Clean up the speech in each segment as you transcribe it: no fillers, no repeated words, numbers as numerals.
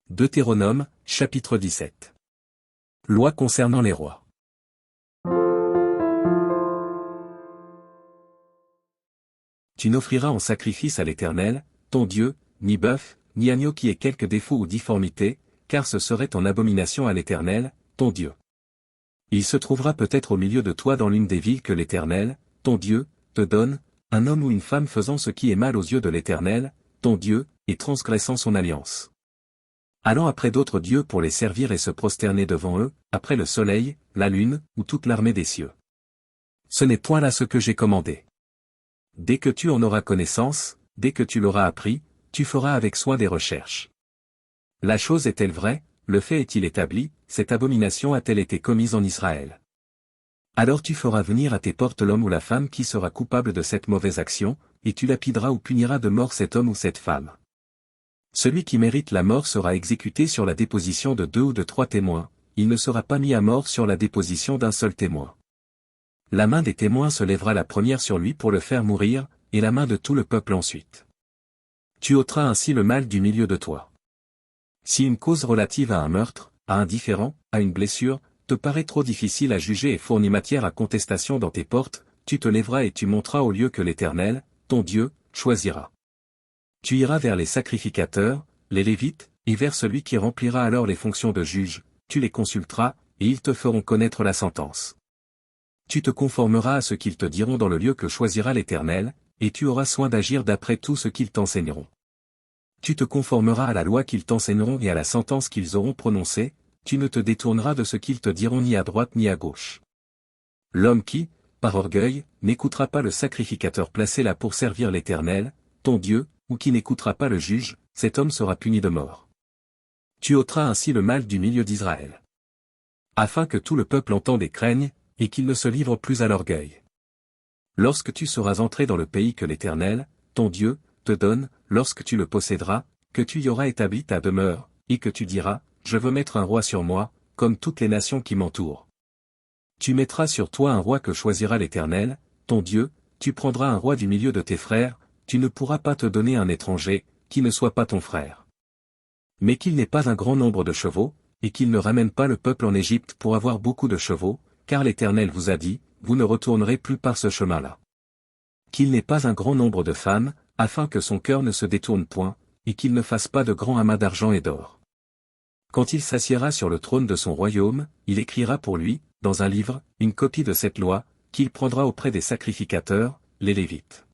Deutéronome, chapitre 17. Loi concernant les rois. Tu n'offriras en sacrifice à l'Éternel, ton Dieu, ni bœuf, ni agneau qui ait quelque défaut ou difformité, car ce serait en abomination à l'Éternel, ton Dieu. Il se trouvera peut-être au milieu de toi dans l'une des villes que l'Éternel, ton Dieu, te donne, un homme ou une femme faisant ce qui est mal aux yeux de l'Éternel, ton Dieu, et transgressant son alliance. Allant après d'autres dieux pour les servir et se prosterner devant eux, après le soleil, la lune, ou toute l'armée des cieux. Ce n'est point là ce que j'ai commandé. Dès que tu en auras connaissance, dès que tu l'auras appris, tu feras avec soin des recherches. La chose est-elle vraie, le fait est-il établi, cette abomination a-t-elle été commise en Israël? Alors tu feras venir à tes portes l'homme ou la femme qui sera coupable de cette mauvaise action, et tu lapideras ou puniras de mort cet homme ou cette femme. Celui qui mérite la mort sera exécuté sur la déposition de 2 ou de 3 témoins, il ne sera pas mis à mort sur la déposition d'un seul témoin. La main des témoins se lèvera la première sur lui pour le faire mourir, et la main de tout le peuple ensuite. Tu ôteras ainsi le mal du milieu de toi. Si une cause relative à un meurtre, à un différend, à une blessure, te paraît trop difficile à juger et fournit matière à contestation dans tes portes, tu te lèveras et tu monteras au lieu que l'Éternel, ton Dieu, choisira. Tu iras vers les sacrificateurs, les Lévites, et vers celui qui remplira alors les fonctions de juge, tu les consulteras, et ils te feront connaître la sentence. Tu te conformeras à ce qu'ils te diront dans le lieu que choisira l'Éternel, et tu auras soin d'agir d'après tout ce qu'ils t'enseigneront. Tu te conformeras à la loi qu'ils t'enseigneront et à la sentence qu'ils auront prononcée, tu ne te détourneras de ce qu'ils te diront ni à droite ni à gauche. L'homme qui, par orgueil, n'écoutera pas le sacrificateur placé là pour servir l'Éternel, ton Dieu, ou qui n'écoutera pas le juge, cet homme sera puni de mort. Tu ôteras ainsi le mal du milieu d'Israël. Afin que tout le peuple entende et craigne, et qu'il ne se livre plus à l'orgueil. Lorsque tu seras entré dans le pays que l'Éternel, ton Dieu, te donne, lorsque tu le posséderas, que tu y auras établi ta demeure, et que tu diras, je veux mettre un roi sur moi, comme toutes les nations qui m'entourent. Tu mettras sur toi un roi que choisira l'Éternel, ton Dieu, tu prendras un roi du milieu de tes frères, tu ne pourras pas te donner un étranger, qui ne soit pas ton frère. Mais qu'il n'ait pas un grand nombre de chevaux, et qu'il ne ramène pas le peuple en Égypte pour avoir beaucoup de chevaux, car l'Éternel vous a dit, vous ne retournerez plus par ce chemin-là. Qu'il n'ait pas un grand nombre de femmes, afin que son cœur ne se détourne point, et qu'il ne fasse pas de grands amas d'argent et d'or. Quand il s'assiera sur le trône de son royaume, il écrira pour lui, dans un livre, une copie de cette loi, qu'il prendra auprès des sacrificateurs, les Lévites.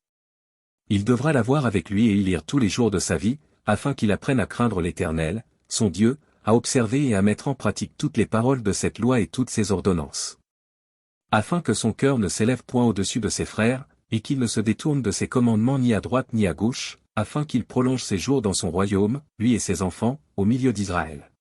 Il devra l'avoir avec lui et y lire tous les jours de sa vie, afin qu'il apprenne à craindre l'Éternel, son Dieu, à observer et à mettre en pratique toutes les paroles de cette loi et toutes ses ordonnances. Afin que son cœur ne s'élève point au-dessus de ses frères, et qu'il ne se détourne de ses commandements ni à droite ni à gauche, afin qu'il prolonge ses jours dans son royaume, lui et ses enfants, au milieu d'Israël.